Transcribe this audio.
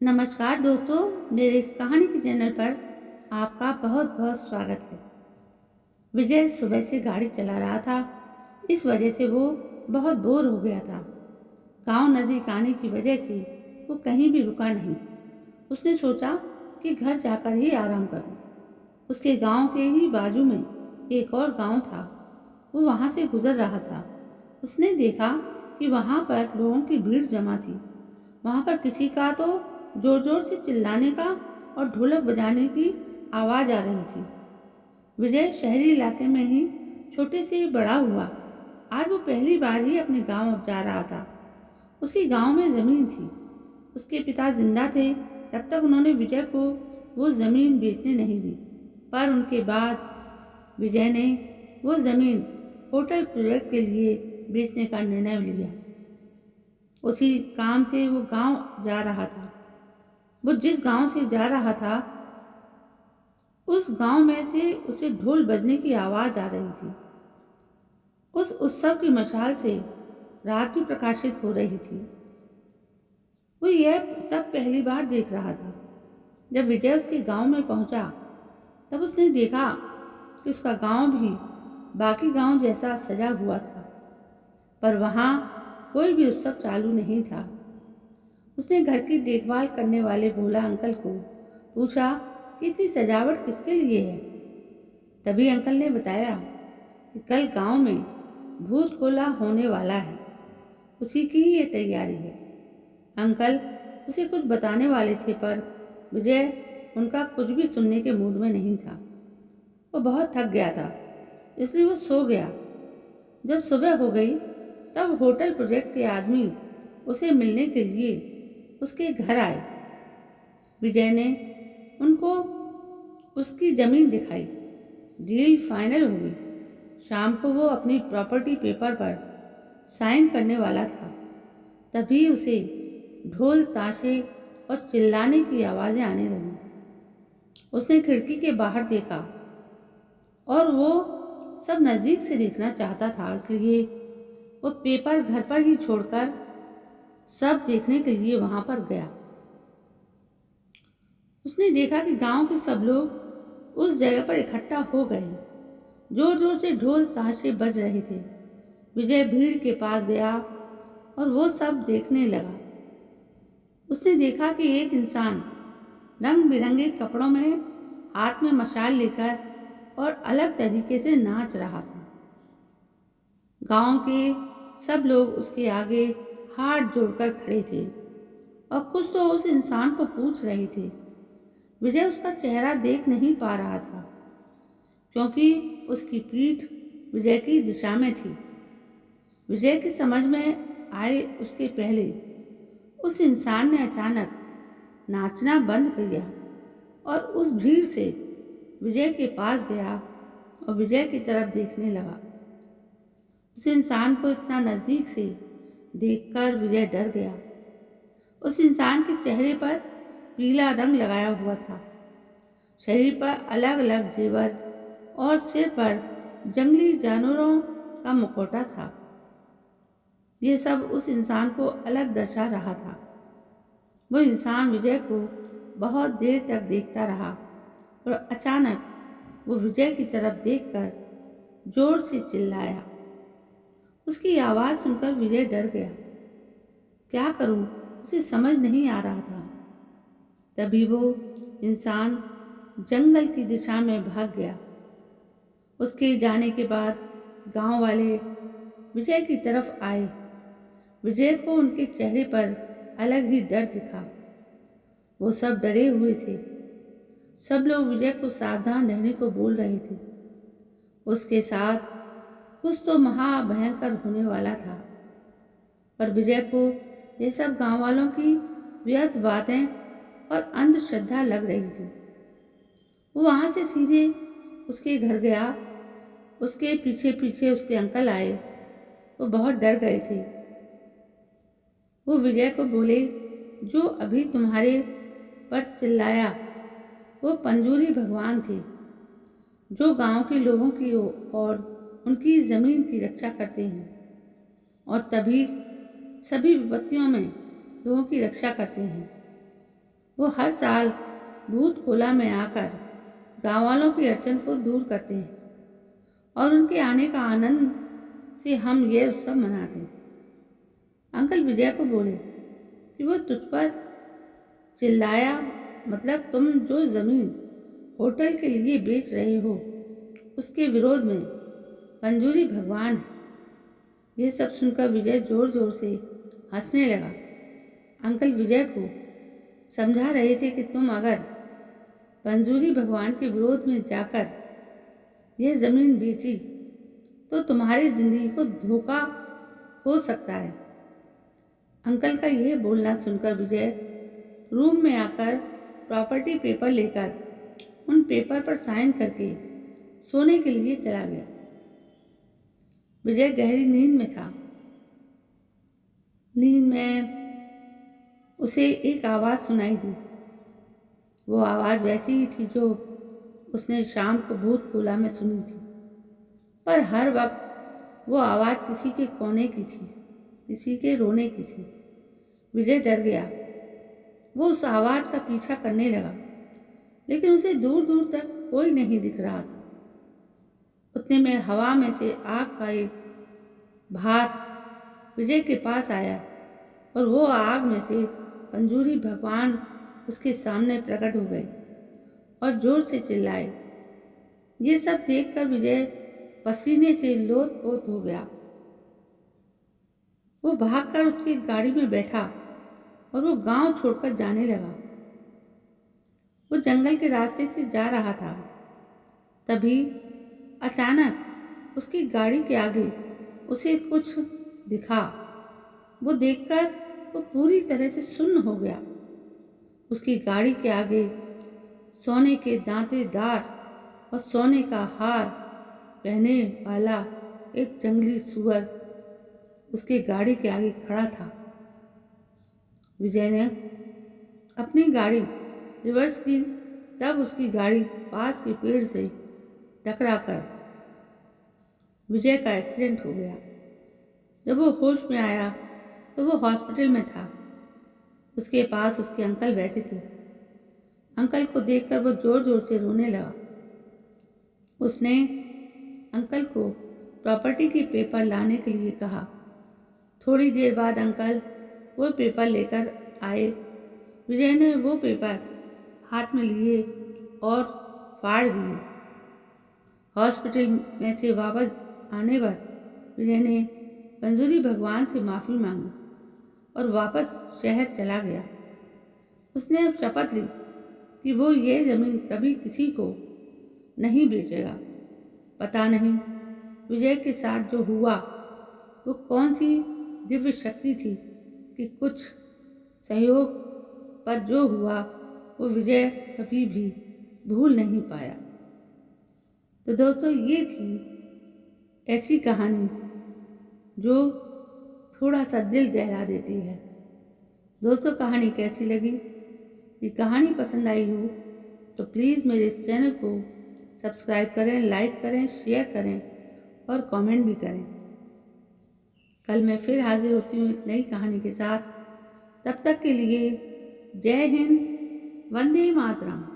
नमस्कार दोस्तों, मेरे इस कहानी के चैनल पर आपका बहुत बहुत स्वागत है। विजय सुबह से गाड़ी चला रहा था। इस वजह से वो बहुत बोर हो गया था। गांव नज़दीक आने की वजह से वो कहीं भी रुका नहीं। उसने सोचा कि घर जाकर ही आराम करूं। उसके गांव के ही बाजू में एक और गांव था। वो वहां से गुजर रहा था। उसने देखा कि वहां पर लोगों की भीड़ जमा थी। वहां पर किसी का तो जोर जोर से चिल्लाने का और ढोलक बजाने की आवाज़ आ रही थी। विजय शहरी इलाके में ही छोटे से बड़ा हुआ। आज वो पहली बार ही अपने गांव जा रहा था। उसके गांव में ज़मीन थी। उसके पिता जिंदा थे तब तक उन्होंने विजय को वो ज़मीन बेचने नहीं दी। पर उनके बाद विजय ने वो ज़मीन होटल प्रोजेक्ट के लिए बेचने का निर्णय लिया। उसी काम से वो गांव जा रहा था। वो जिस गांव से जा रहा था उस गांव में से उसे ढोल बजने की आवाज़ आ रही थी। उस उत्सव की मशाल से रात भी प्रकाशित हो रही थी। वो यह सब पहली बार देख रहा था। जब विजय उसके गांव में पहुंचा तब उसने देखा कि उसका गांव भी बाकी गांव जैसा सजा हुआ था, पर वहां कोई भी उत्सव चालू नहीं था। उसने घर की देखभाल करने वाले भोला अंकल को पूछा कि इतनी सजावट किसके लिए है। तभी अंकल ने बताया कि कल गांव में भूत कोला होने वाला है, उसी की ही ये तैयारी है। अंकल उसे कुछ बताने वाले थे, पर विजय उनका कुछ भी सुनने के मूड में नहीं था। वो बहुत थक गया था, इसलिए वो सो गया। जब सुबह हो गई तब होटल प्रोजेक्ट के आदमी उसे मिलने के लिए उसके घर आए। विजय ने उनको उसकी ज़मीन दिखाई। डील फाइनल हो गई। शाम को वो अपनी प्रॉपर्टी पेपर पर साइन करने वाला था। तभी उसे ढोल ताशे और चिल्लाने की आवाज़ें आने लगीं। उसने खिड़की के बाहर देखा और वो सब नज़दीक से देखना चाहता था, इसलिए वो पेपर घर पर ही छोड़कर सब देखने के लिए वहाँ पर गया। उसने देखा कि गांव के सब लोग उस जगह पर इकट्ठा हो गए। जोर जोर से ढोल ताशे बज रहे थे। विजय भीड़ के पास गया और वो सब देखने लगा। उसने देखा कि एक इंसान रंग बिरंगे कपड़ों में हाथ में मशाल लेकर और अलग तरीके से नाच रहा था। गांव के सब लोग उसके आगे हाथ जोड़कर खड़े थे और कुछ तो उस इंसान को पूछ रहे थे। विजय उसका चेहरा देख नहीं पा रहा था, क्योंकि उसकी पीठ विजय की दिशा में थी। विजय की समझ में आए उसके पहले उस इंसान ने अचानक नाचना बंद किया और उस भीड़ से विजय के पास गया और विजय की तरफ देखने लगा। उस इंसान को इतना नज़दीक से देखकर विजय डर गया। उस इंसान के चेहरे पर पीला रंग लगाया हुआ था, शरीर पर अलग अलग जेवर और सिर पर जंगली जानवरों का मुखौटा था। ये सब उस इंसान को अलग दर्शा रहा था। वो इंसान विजय को बहुत देर तक देखता रहा और अचानक वो विजय की तरफ देखकर जोर से चिल्लाया। उसकी आवाज़ सुनकर विजय डर गया। क्या करूं, उसे समझ नहीं आ रहा था। तभी वो इंसान जंगल की दिशा में भाग गया। उसके जाने के बाद गांव वाले विजय की तरफ आए। विजय को उनके चेहरे पर अलग ही डर दिखा। वो सब डरे हुए थे। सब लोग विजय को सावधान रहने को बोल रहे थे। उसके साथ कुछ तो महाभयंकर होने वाला था, पर विजय को ये सब गांव वालों की व्यर्थ बातें और अंधश्रद्धा लग रही थी। वो वहाँ से सीधे उसके घर गया। उसके पीछे पीछे उसके अंकल आए। वो बहुत डर गए थे। वो विजय को बोले, जो अभी तुम्हारे पर चिल्लाया वो पंजूरी भगवान थे, जो गांव के लोगों की और उनकी ज़मीन की रक्षा करते हैं और तभी सभी विपत्तियों में लोगों की रक्षा करते हैं। वो हर साल भूत खोला में आकर गाँव वालों की अड़चन को दूर करते हैं और उनके आने का आनंद से हम ये उत्सव मनाते हैं। अंकल विजय को बोले कि वो तुझ पर चिल्लाया, मतलब तुम जो ज़मीन होटल के लिए बेच रहे हो उसके विरोध में पंजूरी भगवान है। यह सब सुनकर विजय जोर जोर से हंसने लगा। अंकल विजय को समझा रहे थे कि तुम अगर पंजूरी भगवान के विरोध में जाकर यह ज़मीन बेची तो तुम्हारी ज़िंदगी को धोखा हो सकता है। अंकल का यह बोलना सुनकर विजय रूम में आकर प्रॉपर्टी पेपर लेकर उन पेपर पर साइन करके सोने के लिए चला गया। विजय गहरी नींद में था। नींद में उसे एक आवाज़ सुनाई दी। वो आवाज़ वैसी ही थी जो उसने शाम को भूत खोला में सुनी थी, पर हर वक्त वो आवाज़ किसी के कोने की थी, किसी के रोने की थी। विजय डर गया। वो उस आवाज़ का पीछा करने लगा, लेकिन उसे दूर दूर तक कोई नहीं दिख रहा था। उतने में हवा में से आग का एक भार विजय के पास आया और वो आग में से पंजूरी भगवान उसके सामने प्रकट हो गए और जोर से चिल्लाए। ये सब देखकर विजय पसीने से लोथ-पोथ हो गया। वो भागकर उसकी गाड़ी में बैठा और वो गांव छोड़कर जाने लगा। वो जंगल के रास्ते से जा रहा था। तभी अचानक उसकी गाड़ी के आगे उसे कुछ दिखा। वो देखकर वो पूरी तरह से सुन्न हो गया। उसकी गाड़ी के आगे सोने के दांतेदार और सोने का हार पहने वाला एक जंगली सुअर उसकी गाड़ी के आगे खड़ा था। विजय ने अपनी गाड़ी रिवर्स की, तब उसकी गाड़ी पास के पेड़ से टकराकर विजय का एक्सीडेंट हो गया। जब वो होश में आया तो वो हॉस्पिटल में था। उसके पास उसके अंकल बैठे थे। अंकल को देखकर वो जोर जोर से रोने लगा। उसने अंकल को प्रॉपर्टी के पेपर लाने के लिए कहा। थोड़ी देर बाद अंकल वो पेपर लेकर आए। विजय ने वो पेपर हाथ में लिए और फाड़ दिए। हॉस्पिटल में से वापस आने पर विजय ने पंजूरी भगवान से माफ़ी मांगी और वापस शहर चला गया। उसने अब शपथ ली कि वो ये ज़मीन कभी किसी को नहीं बेचेगा। पता नहीं विजय के साथ जो हुआ वो कौन सी दिव्य शक्ति थी कि कुछ सहयोग, पर जो हुआ वो विजय कभी भी भूल नहीं पाया। तो दोस्तों, ये थी ऐसी कहानी जो थोड़ा सा दिल दहला देती है। दोस्तों, कहानी कैसी लगी? ये कहानी पसंद आई हो तो प्लीज़ मेरे इस चैनल को सब्सक्राइब करें, लाइक करें, शेयर करें और कमेंट भी करें। कल मैं फिर हाजिर होती हूँ एक नई कहानी के साथ। तब तक के लिए जय हिंद, वंदे मातरम।